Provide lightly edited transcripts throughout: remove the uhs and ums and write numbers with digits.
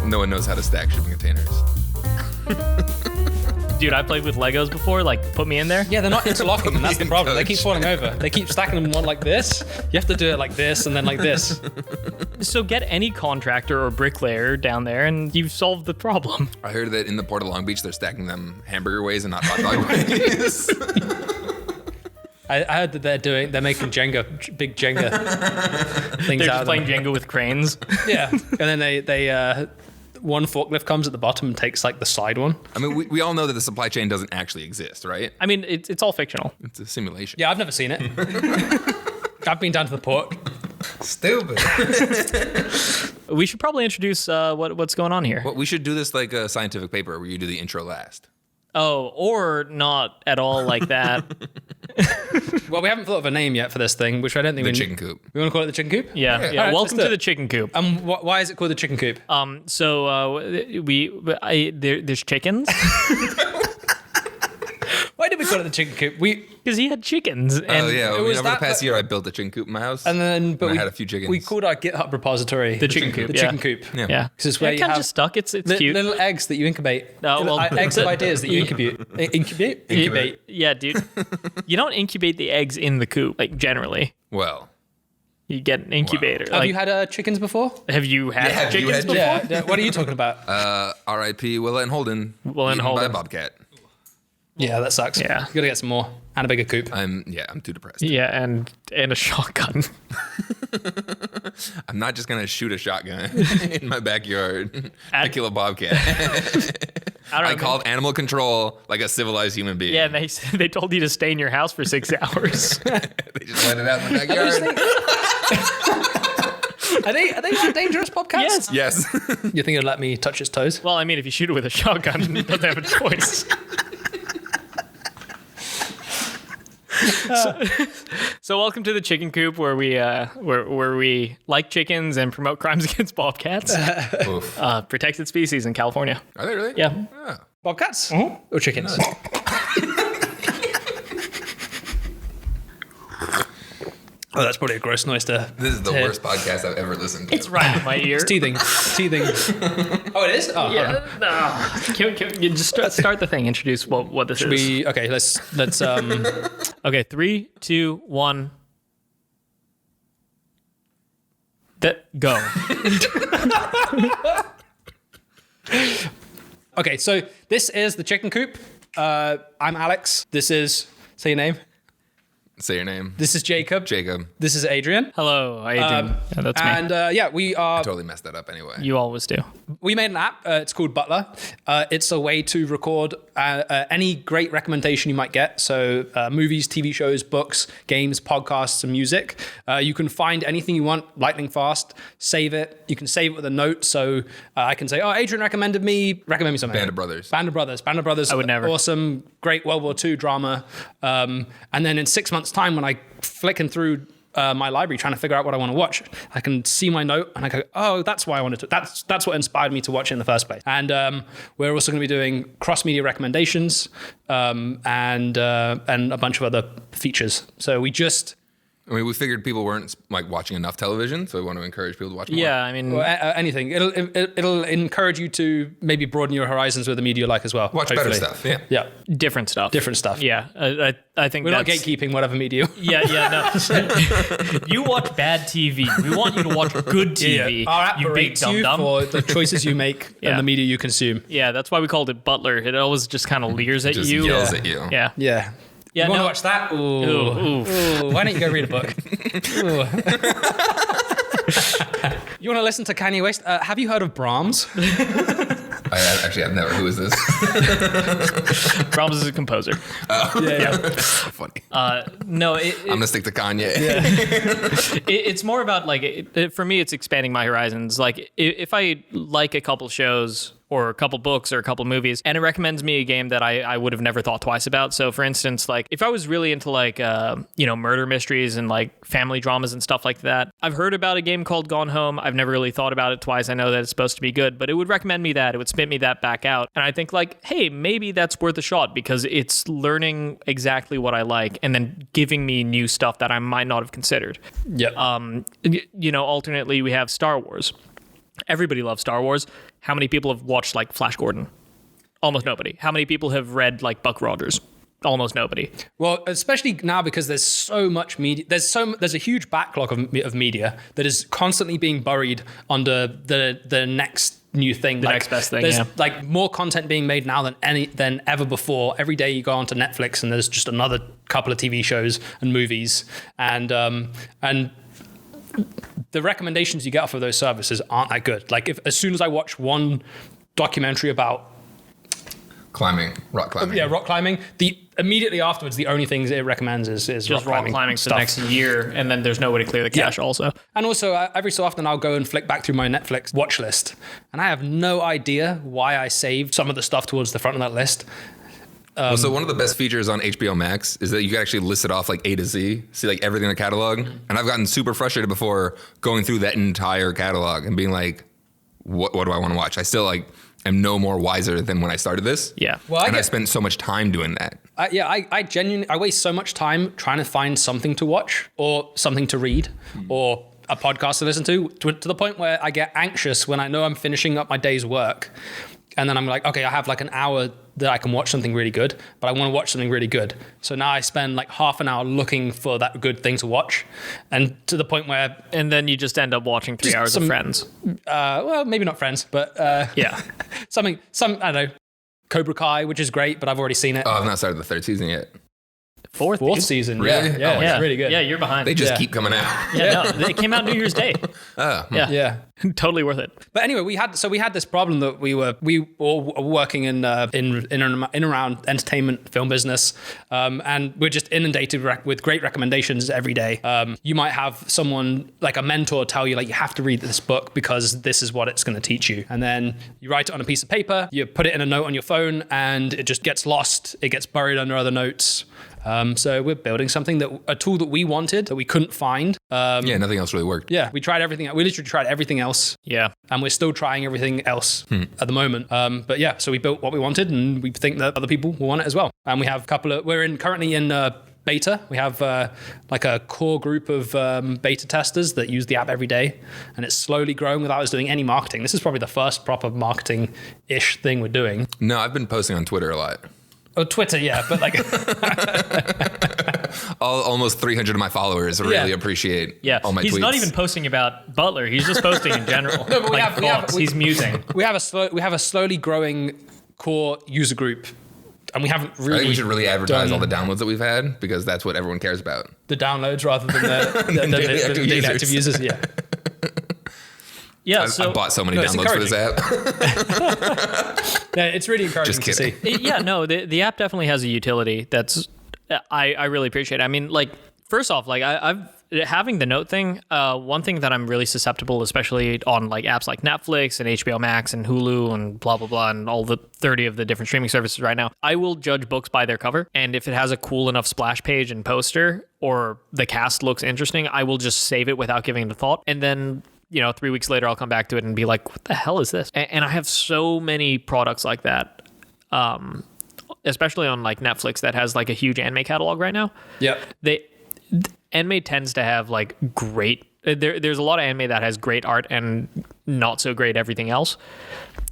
no one knows how to stack shipping containers. Dude, I played with Legos before. Like, put me in there. Yeah, they're not interlocking, and that's the problem. They keep falling over. They keep stacking them one like this. You have to do it like this and then like this. So get any contractor or bricklayer down there, and you've solved the problem. I heard that in the Port of Long Beach, they're stacking them hamburger ways and not hot dog ways. I heard that they're making Jenga, big Jenga things They're out just of playing them. Jenga with cranes. Yeah, and then they one forklift comes at the bottom and takes like the side one. I mean, we all know that the supply chain doesn't actually exist, right? I mean, it's all fictional. It's a simulation. Yeah, I've never seen it. I've been down to the port. Stupid. We should probably introduce what's going on here. Well, we should do this like a scientific paper where you do the intro last. Oh, or not at all like that. Well, we haven't thought of a name yet for this thing, which I don't think The we Chicken Coop. We want to call it the Chicken Coop? Yeah. Alright, Welcome let's to do the it. Chicken Coop. Why is it called the Chicken Coop? There's chickens Why did we call it the Chicken Coop? because he had chickens. And Oh yeah, it was over the that- past year, I built a chicken coop in my house, And then, I had a few chickens. We called our GitHub repository The Chicken Coop, The yeah. Chicken Coop. Yeah. Yeah, This is where it you kind of have just stuck. It's cute. Little eggs that you incubate. Oh, well, Eggs of ideas that you incubate. Incubate. Yeah, dude. You don't incubate the eggs in the coop, like generally. Well, You get an incubator. Have Like, you had chickens before? have you had Yeah, have you chickens had- before? Yeah. What are you talking about? R.I.P. Willa and Holden. Willa and eaten Holden. by a bobcat. Yeah, that sucks. Yeah. You gotta get some more and a bigger coop. I'm too depressed. Yeah, and a shotgun. I'm not just gonna shoot a shotgun in my backyard At- to kill a bobcat. I don't I know. called animal control like a civilized human being. Yeah, and they told you to stay in your house for 6 hours. They just let it out in the backyard. Are they that dangerous podcasts? Yes. Yes. You think it'd let me touch his toes? Well, I mean, if you shoot it with a shotgun, it doesn't have a choice. So welcome to the Chicken Coop, where we like chickens and promote crimes against bobcats. Oof. Protected species in California. Are they really? Yeah. Oh. Bobcats? Or chickens? Oh, that's probably a gross noise to. This is the to- worst podcast I've ever listened to. It's right in my ear. Teething. Oh, it is? Oh, Yeah. No. Can you just start the thing? Introduce what this is. Okay, let's Okay, 3, 2, 1. Go. Okay, so this is the Chicken Coop. I'm Alex. This is, say your name. Say your name. This is Jacob. Jacob. This is Adrian. Hello, Adrian. Yeah, that's me. And we are. Totally messed that up anyway. You always do. We made an app. It's called Butler. It's a way to record any great recommendation you might get. So movies, TV shows, books, games, podcasts, and music. You can find anything you want lightning fast. Save it. You can save it with a note. So I can say, "Oh, Adrian recommend me something." Band of Brothers. Band of Brothers. I would never. Awesome, great World War II drama. And then in 6 months' time, when I flicking through my library trying to figure out what I want to watch, I can see my note and I go, "Oh, that's why I wanted to. That's what inspired me to watch it in the first place." And we're also going to be doing cross-media recommendations and a bunch of other features. So we just. I mean, we figured people weren't like watching enough television, so we want to encourage people to watch more. Yeah, I mean, Anything. It'll encourage you to maybe broaden your horizons with the media you like as well. Watch better hopefully. stuff. Yeah. Yeah, different stuff. different stuff. Yeah, I think We're not that's... gatekeeping whatever media. Yeah, no. You watch bad TV. We want you to watch good TV. Our app you big berates you dum-dum. for the choices you make Yeah. and the media you consume. Yeah, that's why we called it Butler. It always just kind of leers at Just you. yells at you. Yeah. Yeah. Yeah, You want to no. watch that? Ooh. Ooh. Ooh. Why don't you go read a book? Ooh. You want to listen to Kanye West? Have you heard of Brahms? I've never. Who is this? Brahms is a composer. Yeah. Funny. No, I'm gonna stick to Kanye. it's more about like for me, it's expanding my horizons. Like if I like a couple shows or a couple books or a couple movies, and it recommends me a game that I would have never thought twice about. So for instance, like if I was really into like, murder mysteries and like family dramas and stuff like that, I've heard about a game called Gone Home. I've never really thought about it twice. I know that it's supposed to be good, but it would recommend me that. It would spit me that back out. And I think like, hey, maybe that's worth a shot because it's learning exactly what I like and then giving me new stuff that I might not have considered. Yeah. Alternately we have Star Wars. Everybody loves Star Wars. How many people have watched like Flash Gordon? Almost nobody. How many people have read like Buck Rogers? Almost nobody. Well, especially now because there's so much media. There's a huge backlog of media that is constantly being buried under the next new thing. The next best thing. There's like more content being made now than ever before. Every day you go onto Netflix and there's just another couple of TV shows and movies, and the recommendations you get off of those services aren't that good. Like as soon as I watch one documentary about rock climbing. Yeah, rock climbing. Immediately afterwards, the only things it recommends is just rock climbing for the next year, and then there's no way to clear the cache also. And also, every so often I'll go and flick back through my Netflix watch list, and I have no idea why I saved some of the stuff towards the front of that list. So one of the best features on HBO Max is that you can actually list it off like A to Z, see like everything in the catalog. And I've gotten super frustrated before going through that entire catalog and being like, what do I want to watch? I still am no more wiser than when I started this. Yeah. Well, I spent so much time doing that. I genuinely waste so much time trying to find something to watch or something to read or a podcast to listen to the point where I get anxious when I know I'm finishing up my day's work. And then I'm like, okay, I have like an hour that I can watch something really good, but I want to watch something really good. So now I spend like half an hour looking for that good thing to watch. And to the point where... And then you just end up watching 3 hours of Friends. Well, maybe not Friends, but... yeah. I don't know, Cobra Kai, which is great, but I've already seen it. Oh, I've not started the 3rd season yet. Fourth season. Really? Yeah, Yeah, it's really good. Yeah, you're behind. They just keep coming out. Yeah, no, it came out New Year's Day. Oh. Yeah. Totally worth it. But anyway, we had this problem that we were working in around entertainment film business, and we're just inundated with great recommendations every day. You might have someone like a mentor tell you like you have to read this book because this is what it's going to teach you, and then you write it on a piece of paper, you put it in a note on your phone, and it just gets lost. It gets buried under other notes. So we're building a tool that we wanted that we couldn't find. Nothing else really worked. Yeah, we tried everything. We literally tried everything else. Yeah. And we're still trying everything else at the moment. But yeah, so we built what we wanted, and we think that other people will want it as well. And we have we're currently in beta. We have like a core group of beta testers that use the app every day, and it's slowly growing without us doing any marketing. This is probably the first proper marketing-ish thing we're doing. No, I've been posting on Twitter a lot. Oh, Twitter, yeah, but like... Almost 300 of my followers really appreciate all my tweets. He's not even posting about Butler. He's just posting in general. No, but he's musing. We have a slowly growing core user group, and we haven't really... I think we should really advertise all the downloads that we've had, because that's what everyone cares about. The downloads rather than the daily active users. Yeah. Yeah, I bought so many downloads for this app. Yeah, it's really encouraging to see. The app definitely has a utility that's I really appreciate. I mean, like, first off, like I've having the note thing. One thing that I'm really susceptible, especially on like apps like Netflix and HBO Max and Hulu and blah blah blah and all the 30 of the different streaming services right now, I will judge books by their cover. And if it has a cool enough splash page and poster, or the cast looks interesting, I will just save it without giving it a thought. And then 3 weeks later, I'll come back to it and be like, what the hell is this? And I have so many products like that, especially on like Netflix, that has like a huge anime catalog right now. Yeah. Anime tends to have like great, there's a lot of anime that has great art and not so great everything else.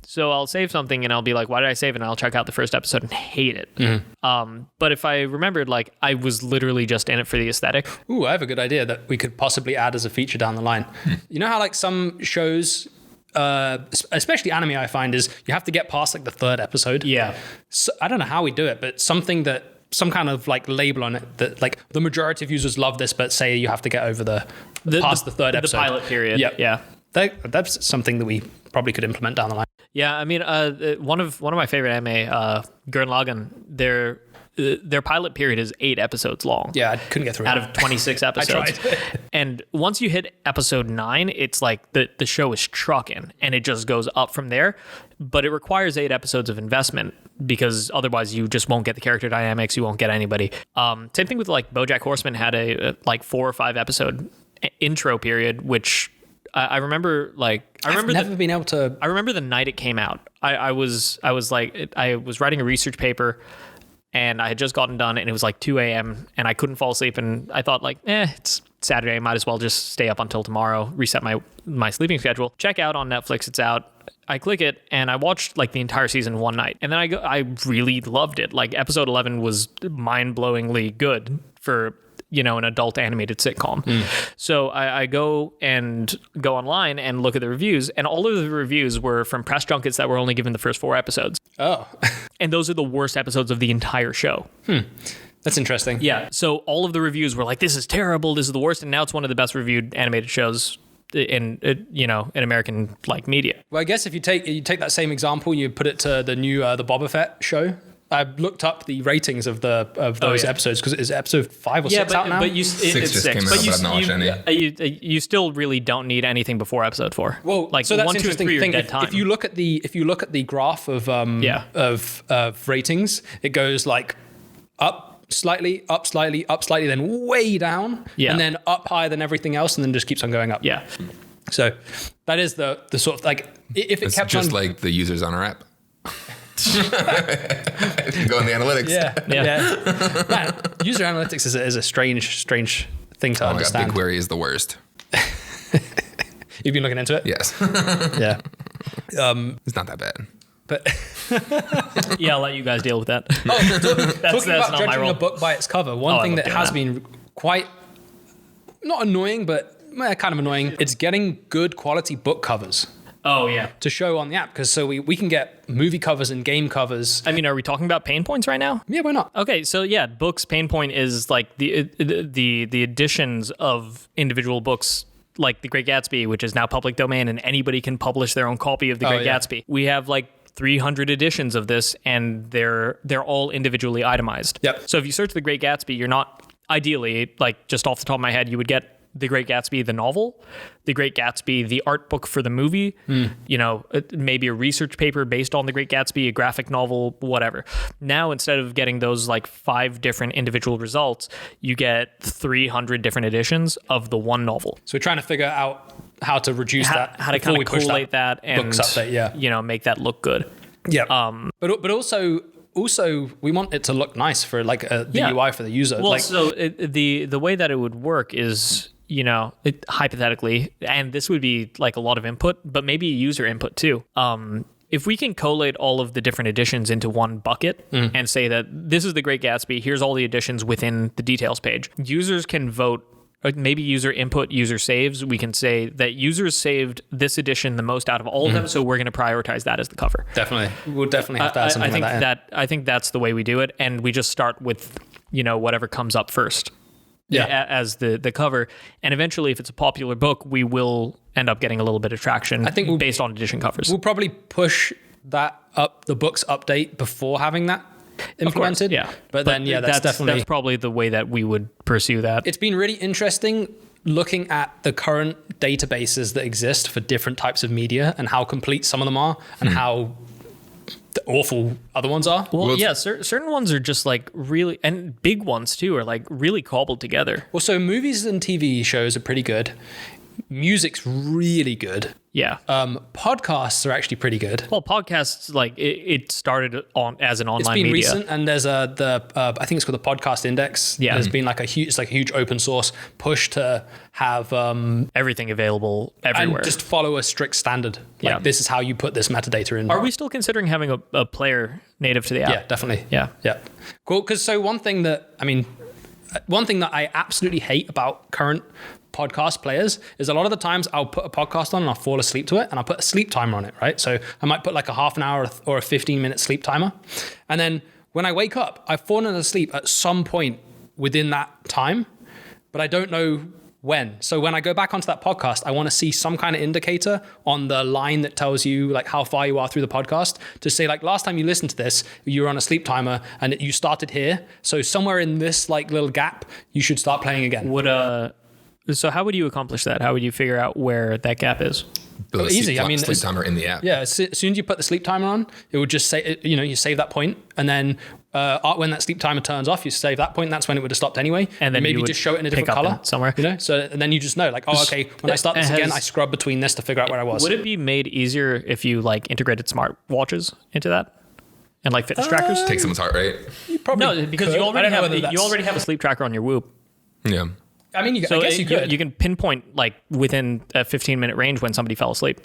So I'll save something and I'll be like, why did I save it? And I'll check out the first episode and hate it. Mm-hmm. But if I remembered, like, I was literally just in it for the aesthetic. Ooh, I have a good idea that we could possibly add as a feature down the line. You know how like some shows, especially anime, I find is you have to get past like the 3rd episode. Yeah. So, I don't know how we do it, but some kind of like label on it that like the majority of users love this, but say you have to get over past the 3rd episode. The pilot period. Yep. Yeah. That's something that we probably could implement down the line. Yeah, I mean, one of my favorite anime, Gurren Lagann, their pilot period is 8 episodes long. Yeah, I couldn't get through out of 26 episodes. I tried. And once you hit episode 9, it's like the show is trucking, and it just goes up from there. But it requires 8 episodes of investment, because otherwise you just won't get the character dynamics. You won't get anybody. Same thing with like BoJack Horseman had a like 4 or 5 episode intro period, which I remember been able to. I remember the night it came out. I was writing a research paper, and I had just gotten done, and it was like 2 a.m. and I couldn't fall asleep, and I thought like, it's Saturday, I might as well just stay up until tomorrow, reset my sleeping schedule. Check out on Netflix. It's out. I click it and I watched like the entire season one night. And then I really loved it. Like episode 11 was mind-blowingly good for, an adult animated sitcom. So I go online and look at the reviews, and all of the reviews were from press junkets that were only given the first 4 episodes. Oh. And those are the worst episodes of the entire show. That's interesting. Yeah. So all of the reviews were like, this is terrible. This is the worst. And now it's one of the best reviewed animated shows in American like media. Well, I guess if you take that same example, you put it to the new the Boba Fett show. I looked up the ratings of those episodes because it's episode 5 or 6 out now. But Six just came out, but I've not watched any. You still really don't need anything before episode 4. Well, like so that's 1, 2, and interesting 3 are thing. dead time. If you look at the graph of ratings, it goes like up slightly, then way down, and then up higher than everything else, and then just keeps on going up. Yeah. So that is the sort of like if it It's kept just on like the users on our app. Go in the analytics. Yeah. Man, user analytics is a strange thing to understand. BigQuery is the worst. You've been looking into it? Yes. Yeah. It's not that bad. But Yeah, I'll let you guys deal with that. talking that's about not my judging role. a book by its cover, one thing that has been quite not annoying, but kind of annoying. It's getting good quality book covers Oh, yeah. to show on the app, because so we can get movie covers and game covers. I mean, are we talking about pain points right now? Yeah, why not? Okay, so yeah, books pain point is like the editions of individual books, like The Great Gatsby, which is now public domain, and anybody can publish their own copy of The Great Gatsby. We have like 300 editions of this, and they're all individually itemized. Yep. So if you search The Great Gatsby, you're not ideally, like just off the top of my head, you would get The Great Gatsby, the novel, The Great Gatsby, the art book for the movie, maybe a research paper based on The Great Gatsby, a graphic novel, whatever. Now, instead of getting those like 5 different individual results, you get 300 different editions of the one novel. So we're trying to figure out how to reduce that, how to kind of collate that and books update, make that look good. Yeah. But also we want it to look nice for like the UI for the user. Well, like, so the way that it would work is, hypothetically, and this would be like a lot of input, but maybe user input too. If we can collate all of the different editions into one bucket and say that this is The Great Gatsby, here's all the editions within the details page, users can vote. Maybe user input, user saves. We can say that users saved this edition the most out of all of them, so we're going to prioritize that as the cover. definitely, we'll definitely have to add something like that. I think that's the way we do it, and we just start with whatever comes up first. As the cover, and eventually, if it's a popular book, we will end up getting a little bit of traction. I think based on edition covers. We'll probably push that up, the books update, before having that implemented. Of course, yeah. But then that's probably the way that we would pursue that. It's been really interesting looking at the current databases that exist for different types of media and how complete some of them are and how awful other ones are. Well, yeah, certain ones are just like really, and big ones too, are like really cobbled together. Well, so movies and TV shows are pretty good. Music's really good. Yeah. Podcasts are actually pretty good. Well, podcasts, like it started as an online media. It's been recent, and there's I think it's called the Podcast Index. Yeah. There's been like a huge open source push to have everything available everywhere. and just follow a strict standard. Like this is how you put this metadata in. Are we still considering having a player native to the app? Yeah, definitely. Yeah. Cool. Because one thing that I absolutely hate about current podcast players is a lot of the times I'll put a podcast on and I'll fall asleep to it, and I'll put a sleep timer on it, right? So I might put like a half an hour or a 15-minute sleep timer. And then when I wake up, I've fallen asleep at some point within that time, but I don't know when. So when I go back onto that podcast, I want to see some kind of indicator on the line that tells you like how far you are through the podcast, to say like last time you listened to this, you were on a sleep timer and you started here. So somewhere in this like little gap, you should start playing again. So how would you accomplish that? How would you figure out where that gap is? Easy. Sleep timer in the app. Yeah, as soon as you put the sleep timer on, it would just say, you save that point, and then when that sleep timer turns off, you save that point. And that's when it would have stopped anyway. And then maybe just show it in a different color somewhere. So and then you just know, like, oh, okay, when I start this again, I scrub between this to figure out where I was. Would it be made easier if you like integrated smart watches into that and like fitness trackers? Take someone's heart rate. No, because you already have a sleep tracker on your Whoop. Yeah. I mean, I guess you could. You can pinpoint like within a 15-minute range when somebody fell asleep.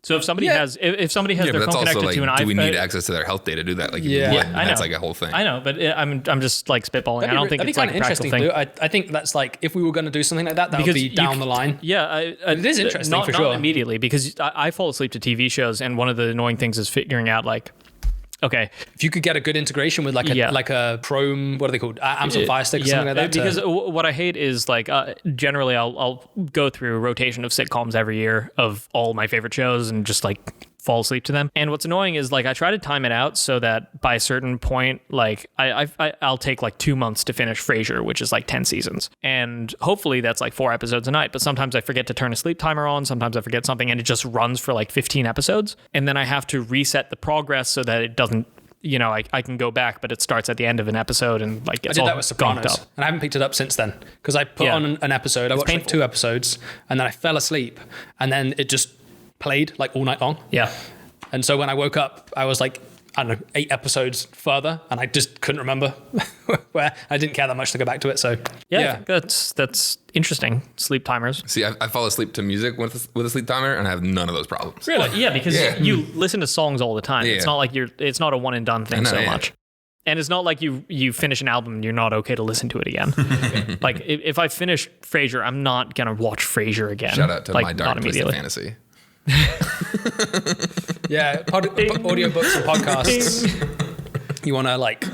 So if somebody has their phone connected to an iPhone, do we need access to their health data to do that? Like, Yeah. what? I know. That's like a whole thing. I know, but I'm just like spitballing. I don't think that'd it's be like kind a of practical interesting. thing. I think that's like if we were going to do something like that, that would Because be you down c- the line. Yeah, It is interesting not, for not sure. immediately, because I fall asleep to TV shows, and one of the annoying things is figuring out like, okay, If you could get a good integration with like a Chrome, what are they called? Amazon Fire Stick or something like that. Because what I hate is like generally I'll go through a rotation of sitcoms every year of all my favorite shows and just like fall asleep to them. And what's annoying is like I try to time it out so that by a certain point, like I'll take like 2 months to finish Frasier, which is like 10 seasons. And hopefully that's like 4 episodes a night. But sometimes I forget to turn a sleep timer on. Sometimes I forget something and it just runs for like 15 episodes. And then I have to reset the progress so that it doesn't, I can go back, but it starts at the end of an episode and like I it's did all that with Sopranos, gunked up. and I haven't picked it up since then because I put Yeah. on an episode. I watched like painful. 2 episodes, and then I fell asleep, and then it just played like all night long. Yeah. And so when I woke up, I was like, I don't know, 8 episodes further, and I just couldn't remember where. I didn't care that much to go back to it. So Yeah, I think that's interesting. Sleep timers. See, I fall asleep to music with a sleep timer, and I have none of those problems. really, Well, yeah, because Yeah. you listen to songs all the time. Yeah. It's not like it's not a one and done thing I know, so yeah. much. And it's not like you finish an album and you're not okay to listen to it again. Like if I finish Frasier, I'm not gonna watch Frasier again. Shout out to like, My not Dark Twisted immediately. Fantasy. yeah, audiobooks and podcasts. You want to like.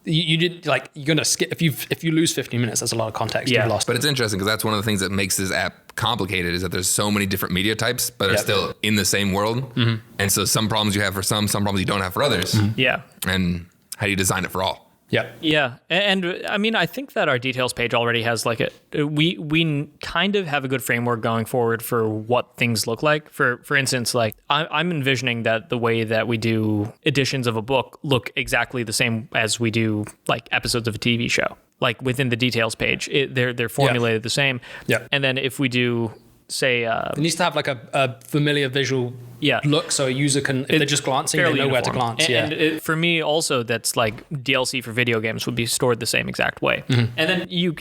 You did like you're gonna skip if you lose 15 minutes. That's a lot of context Yeah. you've lost. But it's interesting because that's one of the things that makes this app complicated is that there's so many different media types, but are Yep. still in the same world. And so some problems you have for some problems you don't have for others. Yeah. And how do you design it for all? Yeah. Yeah, and I mean, I think that our details page already has like we kind of have a good framework going forward for what things look like. For instance, like I'm envisioning that the way that we do editions of a book look exactly the same as we do like episodes of a TV show. Like within the details page, they're formulated the same. Yeah. And then if we do say It needs to have like a familiar visual Yeah. look so a user can, if they're just glancing, they fairly know where to uniform. glance. And for me also, that's like DLC for video games would be stored the same exact way. And then you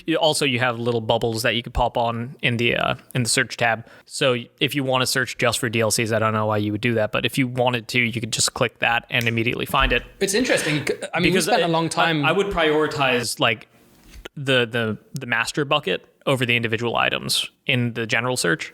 have little bubbles that you could pop on in the search tab. So if you want to search just for DLCs, I don't know why you would do that, but if you wanted to, you could just click that and immediately find it. It's interesting. I mean, we spent a long time. I would prioritize like the master bucket over the individual items in the general search.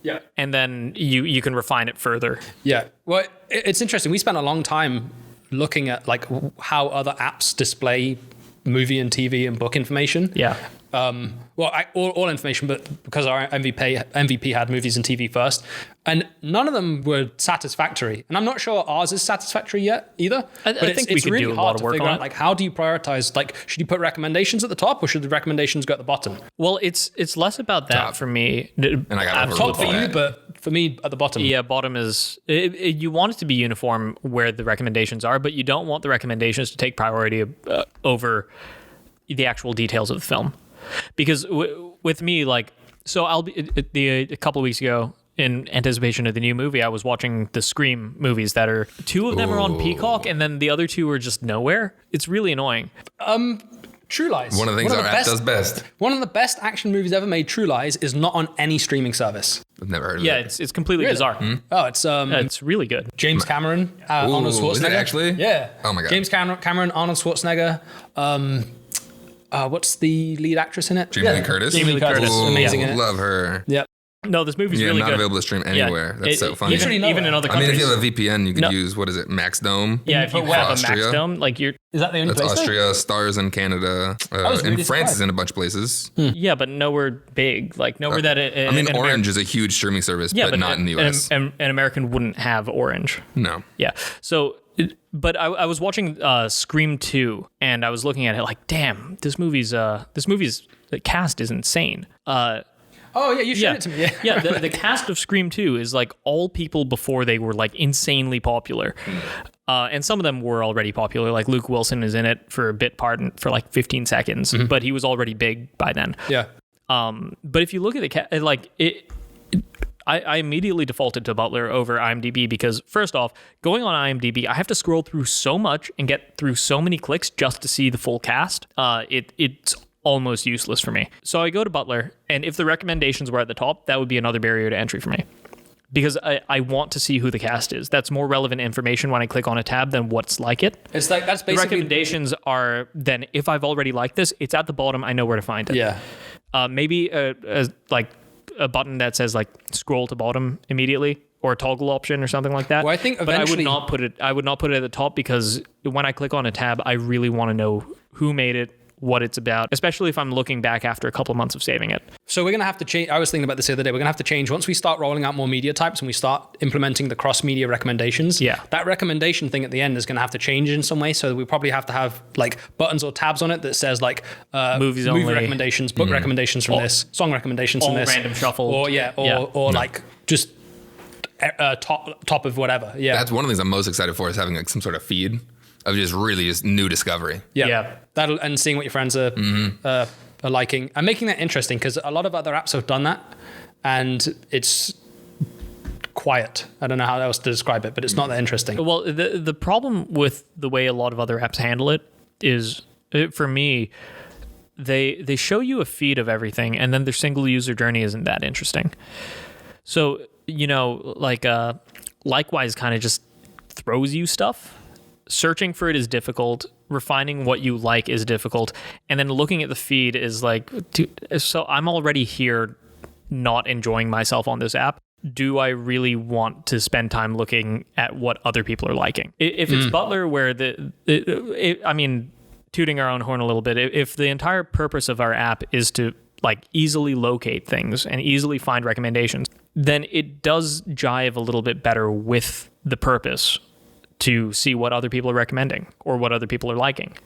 yeah. And then you can refine it further. Yeah. Well, it's interesting. We spent a long time looking at like how other apps display movie and book information. Yeah. All information, but because our MVP had movies and TV first, and none of them were satisfactory. And I'm not sure ours is satisfactory yet either. I But think we could really do a hard lot of to work figure on out, it. like, how do you prioritize? Like, should you put recommendations at the top, or should the recommendations go at the bottom? Well, it's less about that Top. for me. And I got Top for all you, that. but for me, at the bottom. Yeah, bottom is you want it to be uniform where the recommendations are, but you don't want the recommendations to take priority over the actual details of the film. Because with me, like, so a couple of weeks ago, in anticipation of the new movie, I was watching the Scream movies that are 2 of them are on Peacock, and then the other 2 are just nowhere. It's really annoying. True Lies. One of the things our app does best. One of the best action movies ever made, True Lies, is not on any streaming service. I've never heard of Yeah, it. it's completely bizarre. Oh, it's It's really good. James Cameron, Arnold Schwarzenegger. is it actually? Yeah. Oh my God. James Cameron, Arnold Schwarzenegger. What's the lead actress in it? Jamie Lee Curtis. Jamie Lee Curtis. Ooh, Amazing in it. Love her. Yep. No, this movie's Yeah, really not good. available to stream Yeah. anywhere. That's so funny. Literally Even in other I mean, countries. if you have a VPN, you could No. use, what is it, Max Dome? Yeah, if you But where? have a Max Austria? Dome, like you're Is that the only That's place? Austria, stars in Canada. was really and France surprised. is in a bunch of places. yeah, but nowhere big, like nowhere that. I mean, Orange is a huge streaming service, but not in the US. An American wouldn't have Orange. No. Yeah. So, but I was watching Scream 2, and I was looking at it like, damn, this movie's the cast is insane. Oh, yeah, you showed it to me. Yeah. Yeah, the cast of Scream 2 is like all people before they were like insanely popular. And some of them were already popular. Like Luke Wilson is in it for a bit part for like 15 seconds, but he was already big by then. Yeah. But if you look at the cast, like I immediately defaulted to Butler over IMDb because first off, going on IMDb, I have to scroll through so much and get through so many clicks just to see the full cast. It's almost useless for me. So I go to Butler, and if the recommendations were at the top, that would be another barrier to entry for me. Because I want to see who the cast is. That's more relevant information when I click on a tab than what's like it. It's like, that's The basically... recommendations are then, if I've already liked this, it's at the bottom, I know where to find it. Yeah. Maybe a button that says like scroll to bottom immediately, or a toggle option or something like that. Well, I think but I would eventually- not put it at the top, because when I click on a tab, I really want to know who made it, what it's about, especially if I'm looking back after a couple of months of saving it. So we're going to have to change. I was thinking about this the other day. We're going to have to change once we start rolling out more media types and we start implementing the cross-media recommendations. Yeah. That recommendation thing at the end is going to have to change in some way. So we probably have to have like buttons or tabs on it that says like Movies movie only. recommendations, book recommendations from this, song recommendations from all this. random shuffled. Or like just top of whatever. Yeah. That's one of the things I'm most excited for, is having like some sort of feed of just new discovery. Yeah. That'll, and seeing what your friends are liking and making that interesting, because a lot of other apps have done that and it's quiet. I don't know how else to describe it, but it's not that interesting. Well, the problem with the way a lot of other apps handle it is, for me, they show you a feed of everything, and then their single user journey isn't that interesting. So, Likewise kind of just throws you stuff. Searching for it is difficult. Refining what you like is difficult. And then looking at the feed is like, so I'm already here not enjoying myself on this app. Do I really want to spend time looking at what other people are liking? If it's Butler, where tooting our own horn a little bit, if the entire purpose of our app is to like easily locate things and easily find recommendations, then it does jive a little bit better with the purpose to see what other people are recommending or what other people are liking.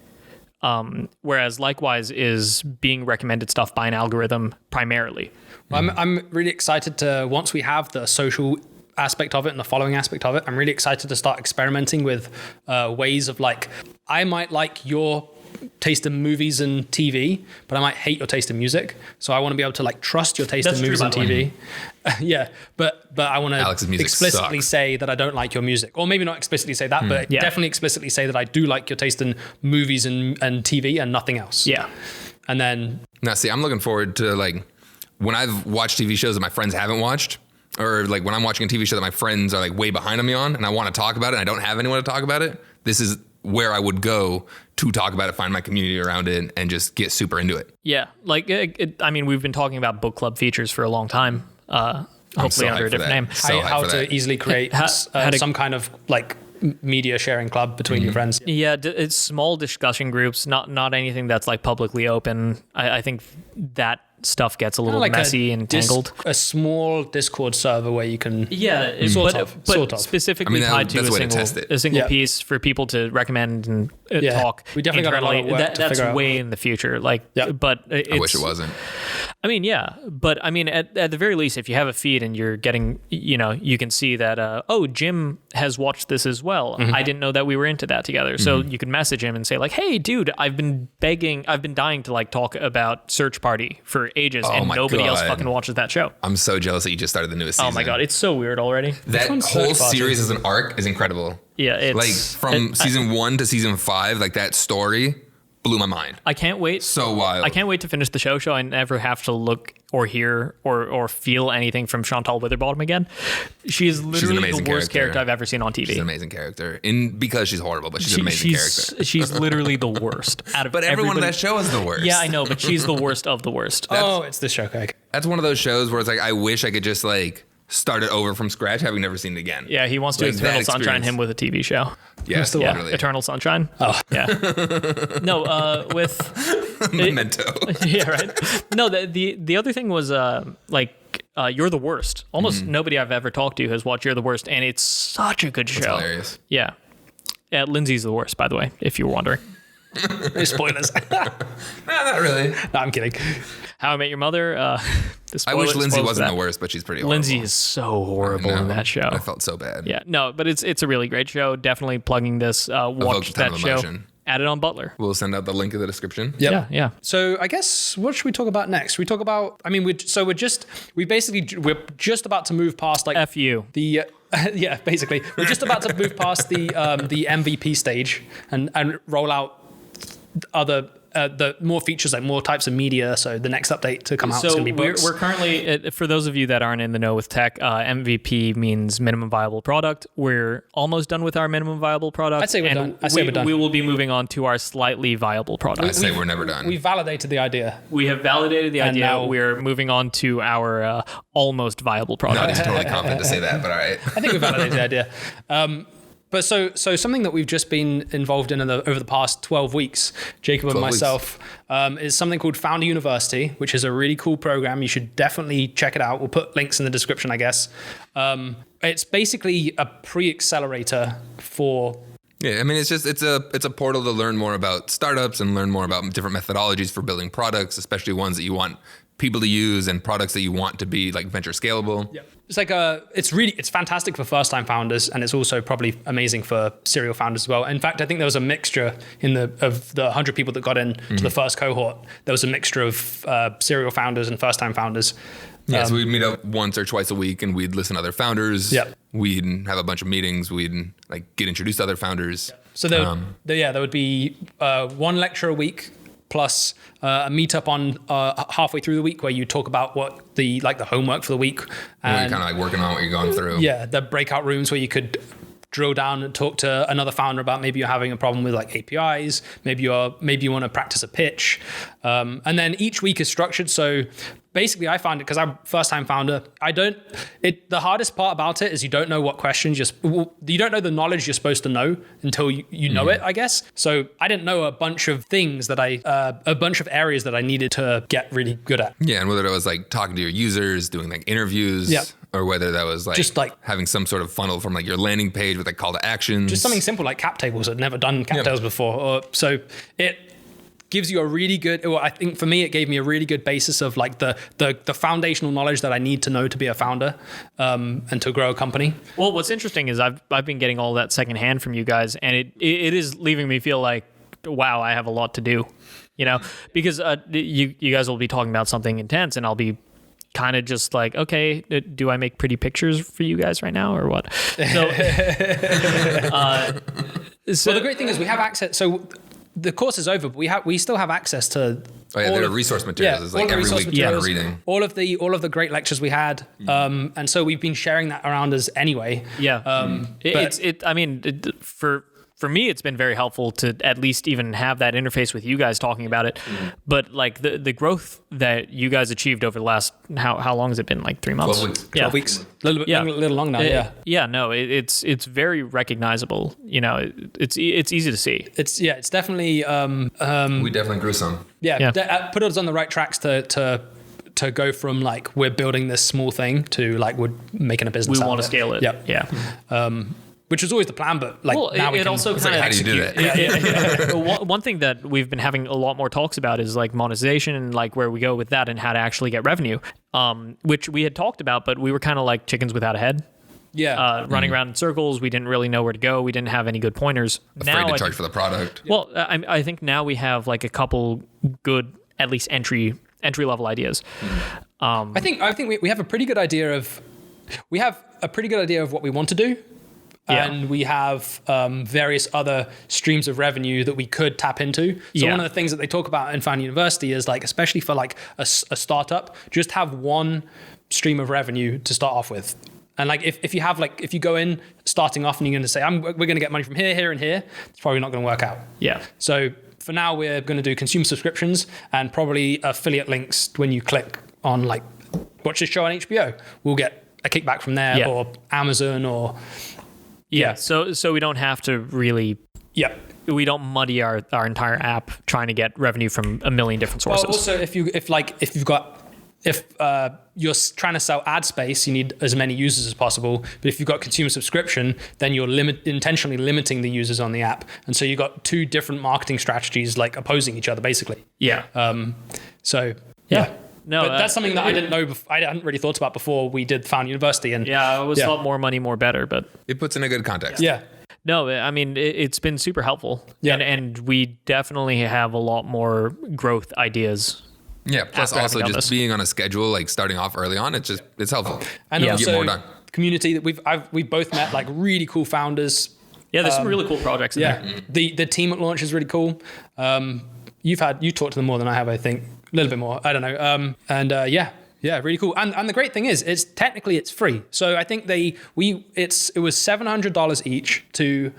Whereas Likewise is being recommended stuff by an algorithm primarily. Well, I'm really excited to, once we have the social aspect of it and the following aspect of it, I'm really excited to start experimenting with ways of like, I might like your taste in movies and TV, but I might hate your taste in music. So I want to be able to like trust your taste in movies and TV. Yeah, but I want to explicitly say that I don't like your music, or maybe not explicitly say that, but definitely explicitly say that I do like your taste in movies and TV and nothing else. Yeah. And then now, see, I'm looking forward to like when I've watched TV shows that my friends haven't watched, or like when I'm watching a TV show that my friends are like way behind on me on, and I want to talk about it and I don't have anyone to talk about it. This is where I would go to talk about it, find my community around it, and just get super into it. Yeah, like we've been talking about book club features for a long time. Hopefully under a different name. How to easily create some kind of like media sharing club between your friends. Yeah, it's small discussion groups, not anything that's like publicly open. I think that stuff gets a little like messy and tangled. A small Discord server where you can sort of specifically tied to a single piece for people to recommend and talk. We definitely got a lot of work to figure out. That's way in the future. But I wish it wasn't. I mean, yeah, but I mean, at the very least, if you have a feed and you're getting, you can see that, Jim has watched this as well. I didn't know that we were into that together. So you can message him and say like, hey, dude, I've been dying to like talk about Search Party for ages, and nobody else fucking watches that show. I'm so jealous that you just started the newest season. Oh my God, it's so weird already. That whole series as an arc is incredible. Yeah, it's like from season 1 to season 5, like that story blew my mind. I can't wait. So wild. I can't wait to finish the show so I never have to look or hear or feel anything from Chantal Witherbottom again. She's literally the worst character I've ever seen on TV. She's an amazing character. Because she's horrible, but she's an amazing character. She's literally the worst. But everyone in that show is the worst. Yeah, I know, but she's the worst of the worst. It's this show, Craig. That's one of those shows where it's like, I wish I could just like start it over from scratch, having never seen it again. Yeah, he wants to Eternal Sunshine him with a TV show. Yeah, Eternal Sunshine. Oh, yeah. No, with Memento. Yeah, right. No, the other thing was You're the Worst. Almost nobody I've ever talked to has watched You're the Worst, and it's such a good show. It's hilarious. Yeah. Lindsay's the worst, by the way, if you were wondering. No spoilers. No, not really. No, I'm kidding. How I Met Your Mother. I wish Lindsay wasn't the worst, but she's pretty horrible. Lindsay is so horrible in that show. I felt so bad. Yeah, no, but it's a really great show. Definitely plugging this. Watch that show. Add it on Butler. We'll send out the link in the description. Yep. Yeah. So I guess what should we talk about next? We talk about. I mean, we're just about to move past like F you. The yeah, basically we're just about to move past the MVP stage and roll out other the more features, like more types of media. So the next update to come out is going to be books. We're currently, for those of you that aren't in the know with tech, MVP means minimum viable product. We're almost done with our minimum viable product. I'd say we're done. We're done. We will be moving on to our slightly viable product. I say we're never done. We validated the idea. We have validated the idea. now- We're moving on to our almost viable Not product. totally confident to say that, but all right. I think we validated the idea. But so something that we've just been involved in over the past 12 weeks, Jacob and 12 weeks. myself, is something called Founder University, which is a really cool program. You should definitely check it out. We'll put links in the description, I guess. It's basically a pre-accelerator for... Yeah, I mean, it's a portal to learn more about startups and learn more about different methodologies for building products, especially ones that you want people to use and products that you want to be like venture scalable. Yeah. It's like it's fantastic for first-time founders, and it's also probably amazing for serial founders as well. In fact, I think there was a mixture of the 100 people that got in to the first cohort. There was a mixture of serial founders and first-time founders. Yeah, so we'd meet up once or twice a week and we'd listen to other founders. Yep. We'd have a bunch of meetings. We'd like get introduced to other founders. So there would be one lecture a week plus a meetup on halfway through the week where you talk about what the homework for the week. And you're kind of like working on what you're going through. Yeah, the breakout rooms where you could drill down and talk to another founder about maybe you're having a problem with like APIs, maybe you want to practice a pitch. And then each week is structured. So basically I found it, because I'm a first-time founder, the hardest part about it is you don't know what questions you don't know the knowledge you're supposed to know until you know it, I guess. So I didn't know a bunch of things a bunch of areas that I needed to get really good at. Yeah, and whether it was like talking to your users, doing like interviews, Yeah. or whether that was like Just like having some sort of funnel from like your landing page with like call to actions. Just something simple like cap tables. I'd never done cap tables before. So it gives you a really good, I think for me, it gave me a really good basis of like the foundational knowledge that I need to know to be a founder and to grow a company. Well, what's interesting is I've been getting all that secondhand from you guys, and it is leaving me feel like, wow, I have a lot to do, because you guys will be talking about something intense, and I'll be kind of just like, okay, do I make pretty pictures for you guys right now or what? So, So the great thing is we have access. So the course is over, but we still have access to. there are resource materials. It's like every week kind of reading. All of the great lectures we had, and so we've been sharing that around us anyway. Yeah, For me, it's been very helpful to at least even have that interface with you guys talking about it. But like the growth that you guys achieved over the last, how long has it been? Like 3 months? 12 weeks. 12 weeks. A little long now, it's very recognizable. It's easy to see. It's definitely... we definitely grew some. Put us on the right tracks to go from like, we're building this small thing to like, we're making a business We out want to of it. scale it. Yeah. Which was always the plan, but like now it also It's like, how do you do that? One thing that we've been having a lot more talks about is like monetization and like where we go with that and how to actually get revenue, which we had talked about, but we were kind of like chickens without a head. Running around in circles. We didn't really know where to go. We didn't have any good pointers. Afraid to charge for the product. Well, I think now we have like a couple good, at least entry level ideas. I think we have a pretty good idea of what we want to do. And we have various other streams of revenue that we could tap into. So one of the things that they talk about in Founder University is like, especially for like a startup, just have one stream of revenue to start off with. And like if you go in starting off and you're going to say, we're going to get money from here, here, and here, it's probably not going to work out. Yeah. So for now, we're going to do consumer subscriptions and probably affiliate links when you click on like watch this show on HBO. We'll get a kickback from there or Amazon or. Yeah, so we don't have to really. Yeah. We don't muddy our entire app trying to get revenue from a million different sources. Well, also if you're trying to sell ad space, you need as many users as possible. But if you've got consumer subscription, then you're intentionally limiting the users on the app, and so you've got two different marketing strategies like opposing each other, basically. Yeah. So yeah. No, but that's something that I didn't know. I hadn't really thought about before we did Founder University. And I always thought more money, more better, but it puts in a good context. Yeah. No, I mean it's been super helpful. Yeah. And we definitely have a lot more growth ideas. Yeah. Plus, also just being on a schedule, like starting off early on, it's helpful. And you also get more done. Community that we've both met like really cool founders. Yeah, there's some really cool projects in there. The team at launch is really cool. you talked to them more than I have, I think. A little bit more. I don't know. Yeah, really cool. And the great thing is, it's free. So I think it was $700 each to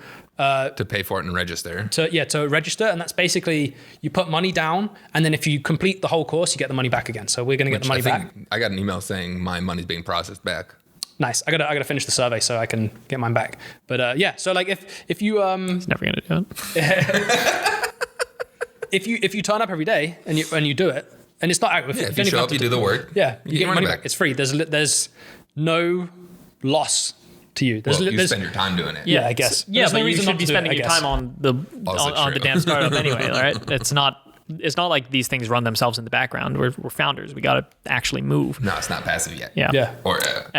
pay for it and register. To register, and that's basically you put money down, and then if you complete the whole course, you get the money back again. So we're going to get the money back. I got an email saying my money's being processed back. Nice. I gotta finish the survey so I can get mine back. But so like if you He's never gonna do it. if you turn up every day and you do it, and it's not if you show up, you do the work. Yeah, you get money back. It's free. There's no loss to you. You spend your time doing it. Yeah, I guess. Yeah, but you should be spending your time on the damn startup anyway, right? It's not like these things run themselves in the background. We're founders. We got to actually move. No, it's not passive yet. Yeah. Or ever.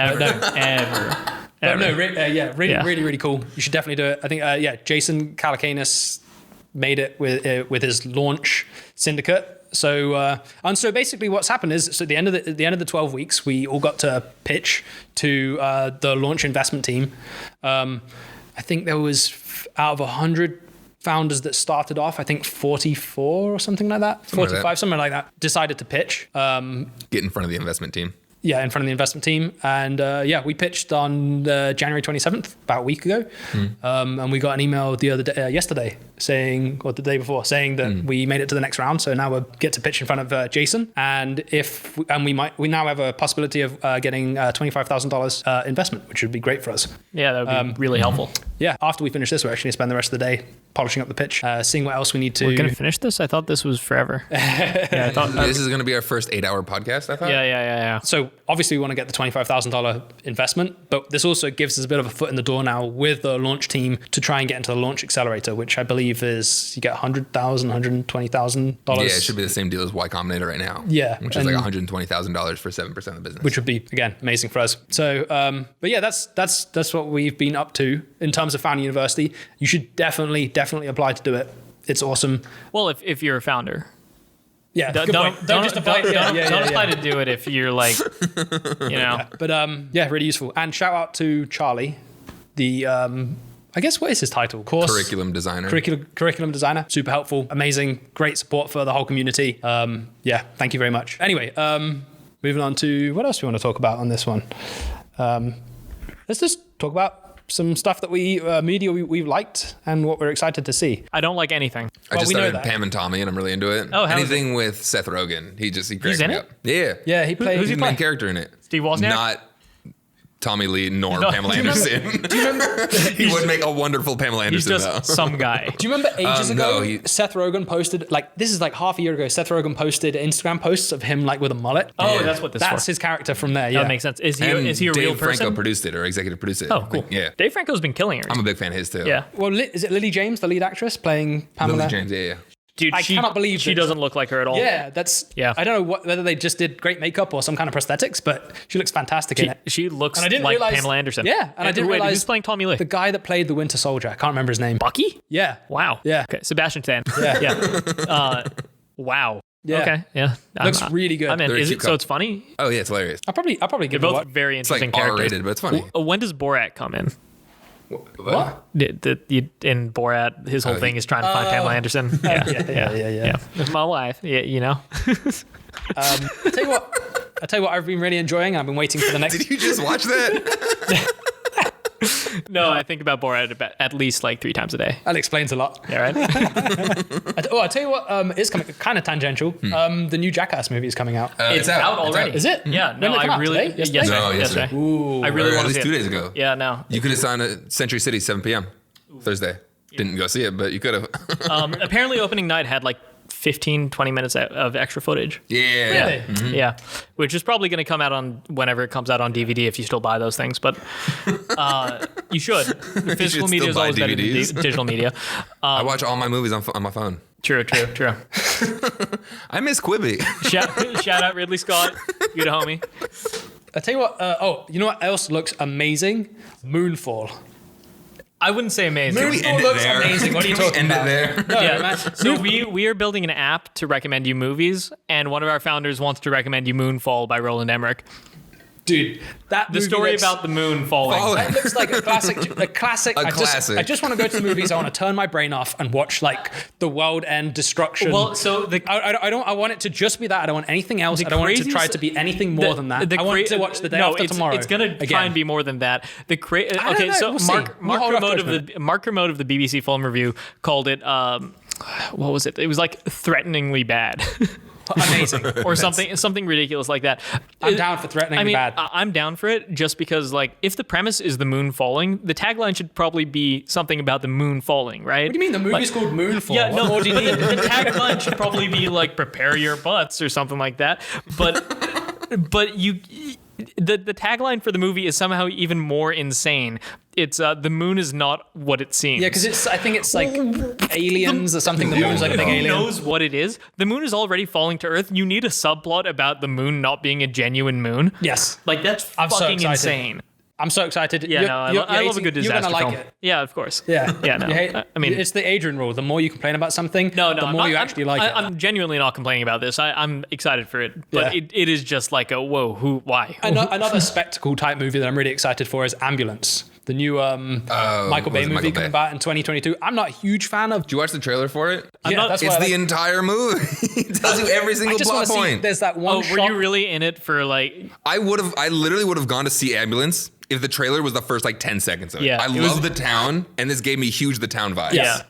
But no, really cool. You should definitely do it. I think Jason Calacanis made it with his launch syndicate. So basically what's happened is, so at the end of the 12 weeks, we all got to pitch to the launch investment team. I think there was out of 100 founders that started off, I think 44 or something like that, 45, something like that, decided to pitch. Get in front of the investment team. Yeah, in front of the investment team. And we pitched on January 27th, about a week ago. And we got an email yesterday or the day before, saying that we made it to the next round. So now we get to pitch in front of Jason. And we now have a possibility of getting $25,000 investment, which would be great for us. Yeah, that would be really helpful. Yeah, after we finish this, we're actually going to spend the rest of the day polishing up the pitch, seeing what else we need to... We're going to finish this? I thought this was forever. I thought this is going to be our first 8-hour podcast, I thought. Yeah. So obviously we want to get the $25,000 investment, but this also gives us a bit of a foot in the door now with the launch team to try and get into the launch accelerator, which I believe is you get $100,000, $120,000. Yeah, it should be the same deal as Y Combinator right now. Yeah. Which is like $120,000 for 7% of the business. Which would be, again, amazing for us. So, but yeah, that's what we've been up to in terms of founding university. You should definitely apply to do it. It's awesome. Well, if you're a founder. Yeah, don't just apply. Don't apply to do it if you're like, But really useful. And shout out to Charlie, the I guess what is his title? Curriculum designer. Curriculum designer. Super helpful, amazing, great support for the whole community. Thank you very much. Anyway, moving on to what else do we want to talk about on this one? Let's just talk about some stuff that we've liked and what we're excited to see. I don't like anything. I just started Pam and Tommy and I'm really into it. Oh, anything with Seth Rogen. He cracks me up. Yeah. Yeah, he plays. Who's the main character in it? Steve Wozniak? Not Tommy Lee nor Pamela Anderson. Do you remember? He would make a wonderful Pamela Anderson, He's just though. some guy. Do you remember ages ago, Seth Rogen posted, this is like half a year ago, Seth Rogen posted Instagram posts of him with a mullet. Oh, that's what this is. That's his character from there, yeah. That makes sense. Is he a real person? Dave Franco produced it or executive produced it. Oh, cool. Yeah. Dave Franco's been killing her. I'm a big fan of his, too. Yeah. Well, is it Lily James, the lead actress, playing Pamela? Lily James, yeah. Dude, I cannot believe she doesn't look like her at all. Yeah, I don't know whether they just did great makeup or some kind of prosthetics, but she looks fantastic in it. She looks like Pamela Anderson. Yeah, and I didn't realize who's playing Tommy Lee. The guy that played the Winter Soldier. I can't remember his name. Bucky? Yeah. Wow. Yeah. Okay, Sebastian Stan. Yeah. Wow. Yeah. Okay. Yeah. Looks really good. I'm in. So it's funny? Oh yeah, it's hilarious. I'll probably give They're it a both watch. very It's interesting like characters. R-rated, but it's funny. When does Borat come in? What? In Borat, his whole thing is trying to find Pamela Anderson. Yeah. My wife. Yeah, I'll tell you what I've been really enjoying. I've been waiting for the next. Did you just watch that? No, I think about Borat at least like 3 times a day. That explains a lot. Yeah, right? I'll tell you what is coming, kind of tangential. The new Jackass movie is coming out. It's out already. Is it? Yeah. No, When did it come I out? really. Today? Yesterday? No, yesterday. Ooh. I really Or want at to least see 2 it. days ago. Yeah, no. You could have signed at Century City 7 p.m. Thursday. Didn't go see it, but you could have. Apparently, opening night had like 15, 20 minutes of extra footage. Yeah. Really? Mm-hmm. Yeah, which is probably going to come out on whenever it comes out on DVD if you still buy those things. But you should. Physical media is buy always better than DVDs. digital media. I watch all my movies on my phone. True. I miss Quibi. Shout out Ridley Scott. You the homie. I'll tell you what. You know what else looks amazing? Moonfall. I wouldn't say amazing. Moonfall looks amazing. What are you talking about? End it there. Yeah, man. so we are building an app to recommend you movies, and one of our founders wants to recommend you Moonfall by Roland Emmerich. Dude, The movie story looks- about the moon falling. It looks like a classic. A classic. I just want to go to the movies. I want to turn my brain off and watch like the world end destruction. Well, so I want it to just be that. I don't want anything else. I don't want it to try to be anything more than that. I want to watch The Day After Tomorrow. It's gonna again. try and be more than that. Okay, know. so We'll see. Mark We'll hold off Kermode of the BBC Film Review called it. What was it? It was like threateningly bad. Amazing. Or something ridiculous like that. I'm down for threateningly bad. I'm down for it just because, like, if the premise is the moon falling, the tagline should probably be something about the moon falling, right? What do you mean? The movie's called Moonfall. Yeah, What more do you need? the tagline should probably be like "prepare your butts" or something like that. But you. The tagline for the movie is somehow even more insane. It's the moon is not what it seems. Yeah, because I think it's like aliens or something. The moon's like a big Who alien. knows what it is? The moon is already falling to Earth. You need a subplot about the moon not being a genuine moon. Yes. Like that's I'm so fucking excited. insane. I'm so excited. Yeah, I love a good disaster You're gonna like film. it. Yeah, of course. Yeah. Yeah, no. You hate- I mean, it's the Adrian rule. The more you complain about something, the I'm more not- you actually like it. I'm genuinely not complaining about this. I'm excited for it, but Yeah. it is just like a whoa, why? Another spectacle type movie that I'm really excited for is Ambulance, the new Michael Bay was it movie Michael coming Bay? out in 2022. I'm not a huge fan of. Did you watch the trailer for it? Yeah, that's why It's I the like- entire movie. It tells you every I single just plot want to see. point. There's that one Oh, shot. were you really in it for like? I literally would have gone to see Ambulance if the trailer was the first like 10 seconds of it. Yeah, I it was- love The Town, and this gave me huge The Town vibes. Yes. Yeah.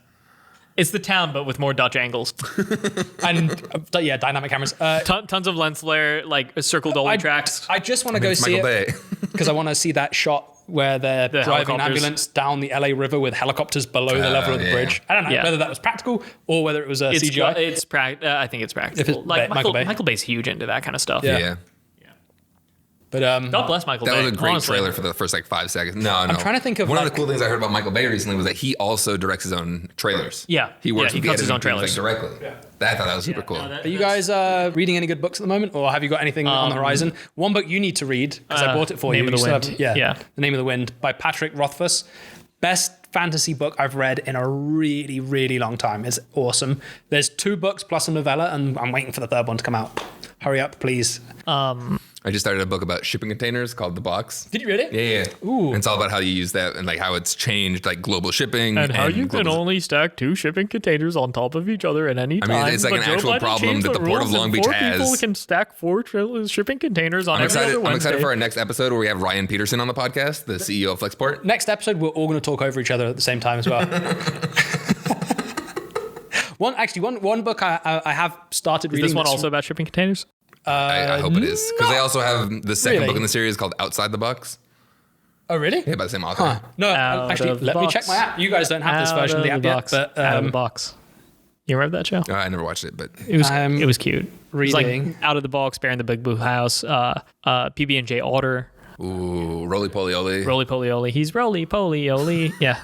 It's The Town, but with more Dutch angles. and dynamic cameras. Tons of lens flare, like circle dolly tracks. I just want to go It's see Michael it Bay. because I want to see that shot where they're driving an helicopters. ambulance down the LA River with helicopters below the level of the yeah. bridge. I don't know Yeah. whether that was practical or whether it was CGI. I think it's practical. If it's Like Michael Bay. Michael Bay's huge into that kind of stuff. Yeah. Yeah. But God bless Michael That Bay. was a great honestly. trailer for the first like 5 seconds. No, I'm trying to think of one of like- the cool things I heard about Michael Bay recently was that he also directs his own trailers. Yeah. he works. Yeah, he with the cuts his own editing teams, trailers. like, directly. I thought that was super cool. Are you guys reading any good books at the moment, or have you got anything on the horizon? One book you need to read because I bought it for Name you. of the You still Wind. haven't- Yeah. The Name of the Wind by Patrick Rothfuss. Best fantasy book I've read in a really, really long time. It's awesome. There's 2 books plus a novella, and I'm waiting for the 3rd one to come out. Hurry up, please. I just started a book about shipping containers called The Box. Did you read it? Yeah. Ooh. And it's all about how you use that and like how it's changed like global shipping And how you can global- only stack 2 shipping containers on top of each other at any I time. mean, it's like but an Joe actual Biden problem changed that the Port of rules Long and Beach 4 has. people can stack 4 shipping containers on I'm every other excited. I'm Wednesday. excited for our next episode where we have Ryan Peterson on the podcast, the CEO of Flexport. Next episode, we're all going to talk over each other at the same time as well. One book I have started Is reading. this one that's- also about shipping containers? I hope it is because they also have the second Really? book in the series called Outside the Box. Oh, really? Yeah, by the same author. No, Out actually, of the let me box. check my app. You guys don't have this version of the app yet, but out of the box. You remember that show? I never watched it, but It was I'm it was cute. It was reading. like Out of the Box, Bear in the Big Blue House, PB&J Otter, ooh, Roly Poly Oly. Roly Poly Oly. He's Roly Poly Oly. Yeah.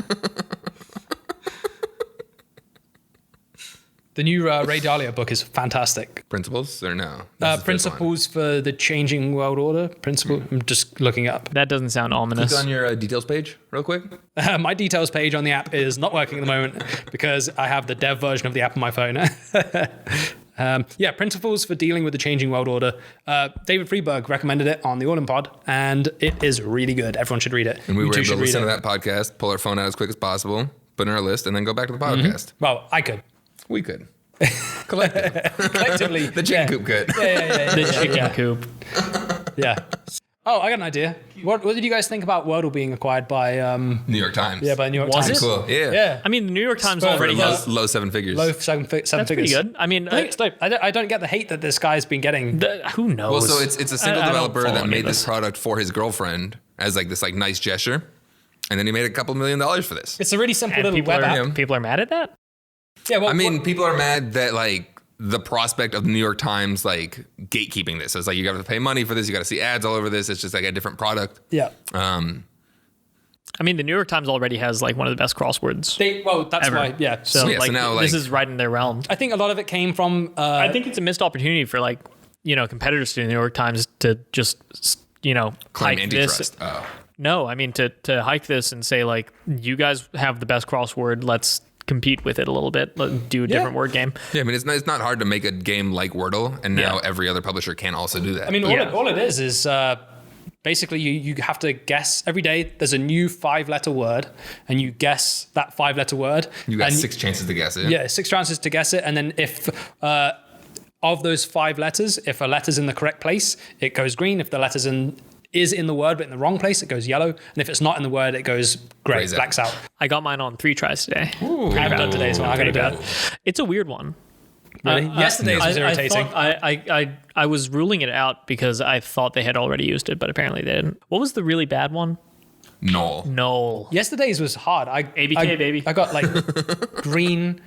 The new Ray Dalio book is fantastic. Principles or no? That's the fifth Principles for the Changing World Order. I'm just looking it up. That doesn't sound one. ominous. Click on your details page real quick. My details page on the app is not working at the moment because I have the dev version of the app on my phone. Principles for Dealing with the Changing World Order. David Freeberg recommended it on the All In Pod, and it is really good. Everyone should read it. And we You were too able to should read listen to it. that podcast, pull our phone out as quick as possible, put it in our list, and then go back to the podcast. Well, I could. We could. Collective. Collectively. The Chicken Coop could. The chicken coop. Yeah. Oh, I got an idea. What did you guys think about Wordle being acquired by New York Times. by New York Was Times? it? Cool. Yeah. Yeah. I mean, the New York Times Spur- already Low- has. Low seven figures. Low seven That's figures. pretty good. I mean, I think it's dope. I don't get the hate that this guy's been getting. who knows? Well, so it's a single I don't developer follow that any made of this product for his girlfriend as like this like nice gesture, and then he made a couple $1 million for this. It's a really simple And little people web are, app. people are mad at that? Yeah, well, I mean, people are mad that like the prospect of the New York Times like gatekeeping this. So it's like you got to pay money for this. You got to see ads all over this. It's just like a different product. yeah. I mean, the New York Times already has like one of the best crosswords That's ever. why. Yeah. So, Yeah, so like, now, this like- is right in their realm. I think a lot of it came from. I think it's a missed opportunity for like, competitors to the New York Times to just, Claim hike this. antitrust. Oh. No, I mean to hike this and say like, you guys have the best crossword. Let's compete with it a little bit. Let's do a different word game. Yeah, I mean, it's not hard to make a game like Wordle, and now Yeah. every other publisher can also do that. I mean, all it is basically you have to guess every day. There's a new 5-letter word, and you guess that 5-letter word. You got and 6 chances to guess it. Yeah, 6 chances to guess it, and then if of those 5 letters, if a letter's in the correct place, it goes green. If the letter's is in the word but in the wrong place, it goes yellow. And if it's not in the word, it goes gray, blacks out. I got mine on 3 tries today. Ooh, I haven't done today, so I'm going to do it. It's a weird one. Really? Yesterday's was irritating. I was ruling it out because I thought they had already used it, but apparently they didn't. What was the really bad one? Null. Yesterday's was hard. ABK, baby. I got like green.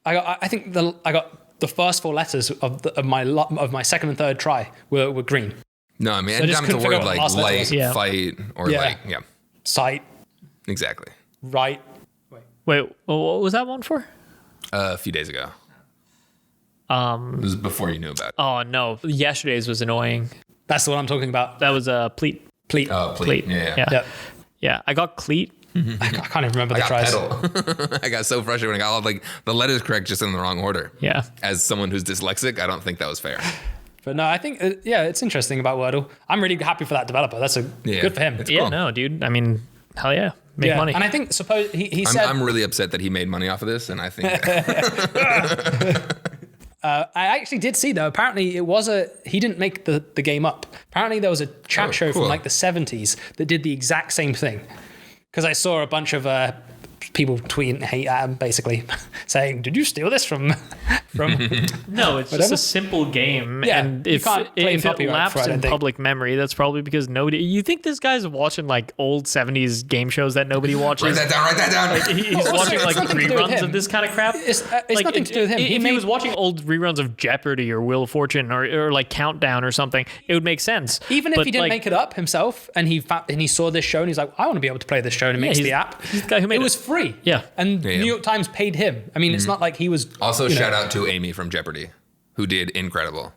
I got the first 4 letters of my second and third try were green. No, I mean, So I just anytime it's a couldn't word figure out what like the last light, letter fight, or like, Sight, exactly. right. Wait, what was that one for? A few days ago. It was before you knew about it. Oh, no. Yesterday's was annoying. That's the one I'm talking about. That was a pleat. Pleat. Oh, pleat. Yeah. Yep. Yeah, I got cleat. I can't even remember I the got tries. pedal. I got so frustrated when I got all like the letters correct just in the wrong order. Yeah. As someone who's dyslexic, I don't think that was fair. But no, I think, it's interesting about Wordle. I'm really happy for that developer. That's good for him. It's Yeah, cool. no, dude. I mean, hell yeah. Make money. And I think, suppose he said. I'm really upset that he made money off of this, and I think I actually did see, though, apparently he didn't make the game up. Apparently there was a chat show cool. from like the 70s that did the exact same thing. Because I saw a bunch of people tweeting hate at him, basically, saying, "Did you steal this from?" No, it's just a simple game, Yeah, and you if can't claim it copyright laps for it, I in think. public memory, that's probably because nobody. You think this guy's watching like old '70s game shows that nobody watches? write that down. He's Well, watching it's like nothing to do with reruns him. of this kind of crap. It's Like, nothing to do with him. If he was watching old reruns of Jeopardy or Wheel of Fortune or like Countdown or something, it would make sense. Even if But, he didn't like, make it up himself, and he saw this show and he's like, I want to be able to play this show, and he makes he's- the app. he's the guy who made it it. was free. Yeah. And Yeah. New York Times paid him. I mean, it's not like he was. Also, shout out to Amy from Jeopardy, who did incredible.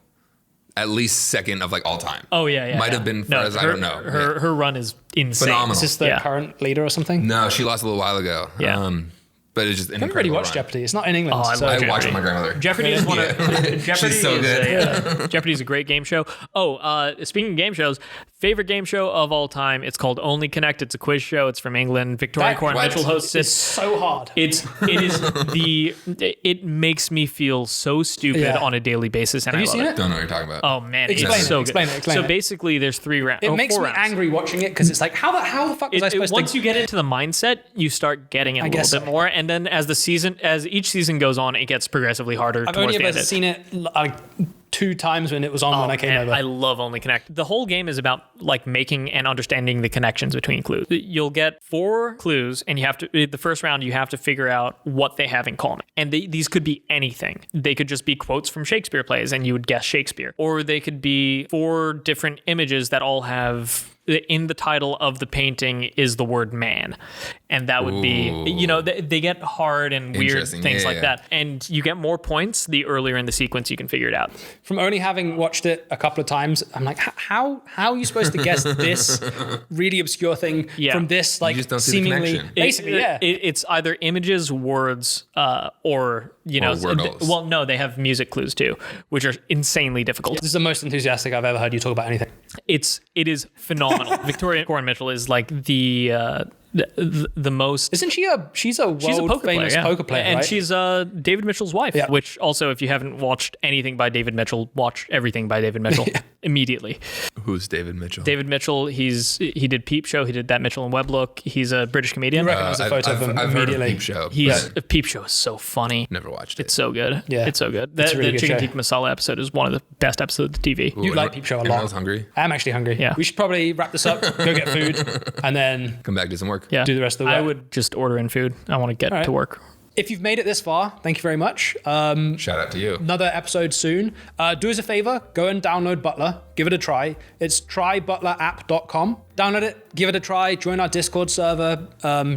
At least second of like all time. Oh yeah. Might have been first. I don't know. Her run is insane. Phenomenal. Is this the current leader or something? No, she lost a little while ago. Yeah. But it's just an I haven't really incredible watched run. Jeopardy. It's not in England. Oh, I so love I watched with Jeopardy. my grandmother. Jeopardy is one of Jeopardy She's so is good. Jeopardy is a great game show. Oh, speaking of game shows, favorite game show of all time. It's called Only Connect. It's a quiz show. It's from England. Victoria Corn Mitchell hosts It's it. so hard. It makes me feel so stupid Yeah. on a daily basis, and Have I you love seen it. it? Don't know what you're talking about. Oh man, Explain it's it, so explain good. it, explain so it. basically, there's 3 rounds. It makes 4 me rounds. angry watching it because it's like, how the fuck was I supposed Once to? you get into the mindset, you start getting it a guess little bit so. more, and then as each season goes on, it gets progressively harder I've towards only the ever end. seen it like 2 times when it was on when I came Man, over. I love Only Connect. The whole game is about like making and understanding the connections between clues. You'll get 4 clues, and the first round you have to figure out what they have in common. And these could be anything. They could just be quotes from Shakespeare plays, and you would guess Shakespeare. Or they could be 4 different images that all have in the title of the painting is the word man. And that would be, they get hard and weird Interesting. things Yeah, like yeah. that. And you get more points the earlier in the sequence you can figure it out. From only having watched it a couple of times, I'm like, how are you supposed to guess this really obscure thing Yeah. from this like just don't see the seemingly connection. basically It's either images, words, or wordles. well, no, they have music clues too, which are insanely difficult. This is the most enthusiastic I've ever heard you talk about anything. It is phenomenal. Victoria Corn Mitchell is like the most. Isn't she she's a world She's a poker famous player, yeah. poker player, and right? she's David Mitchell's wife. Yeah. Which also, if you haven't watched anything by David Mitchell, watch everything by David Mitchell immediately. Who's David Mitchell? David Mitchell, he did Peep Show. He did That Mitchell and Webb Look. He's a British comedian. You recognize a photo of him I've heard of immediately. Peep Show. Peep Show is so funny. Never watched it. It's so good. Yeah. It's so good. It's a really The good Chicken show. Tikka Masala episode is one of the best episodes of TV. You like Peep Show a lot. Everyone's hungry. I am actually hungry. Yeah. We should probably wrap this up, go get food, and then Come back, do some work. Yeah. do the rest of the I work. would just order in food. I want to get right. to work. If you've made it this far, thank you very much. Shout out to you. Another episode soon. Do us a favor, go and download Butler. Give it a try. It's trybutlerapp.com. Download it, give it a try, join our Discord server,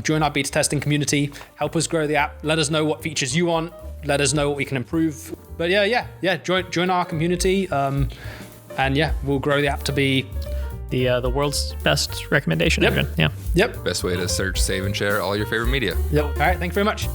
join our beta testing community, help us grow the app. Let us know what features you want. Let us know what we can improve. But yeah, join our community. And yeah, we'll grow the app to be... The world's best recommendation Yep. engine. Yeah. Yep. Best way to search, save, and share all your favorite media. All right, thank you very much.